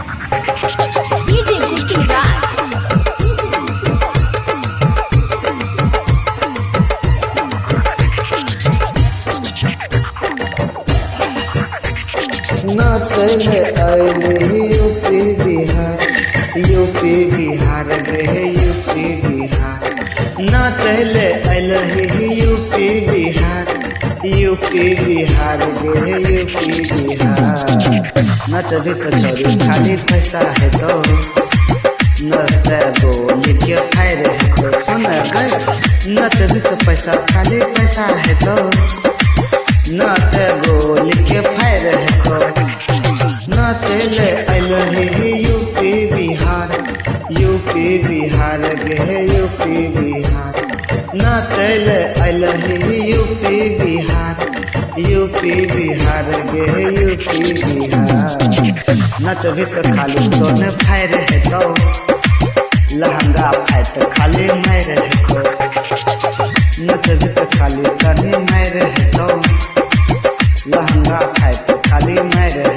DJ Vicky Raj. नाचले आइले UP Bihar गे यूपी बिहार नाचले आइले यूपी बिहार गे यूपी बिहार नचबी तो छोरी खाली पैसा है तो नचते बोली के फायदे है तो सुन गए नचबी तो पैसा खाली पैसा है तो नाचे बोली के फायदे है तो नाचले आइले यूपी बिहार गे यूपी बिहार नाचले आइले यूपी बिहार गे यूपी बिहार नचबी तो खाली तोने फायदे है तो लहंगा फाय तो खाली मारे है तो नचबी तो खाली तनी मारे है तो लहंगा फाय तो खाली मारे है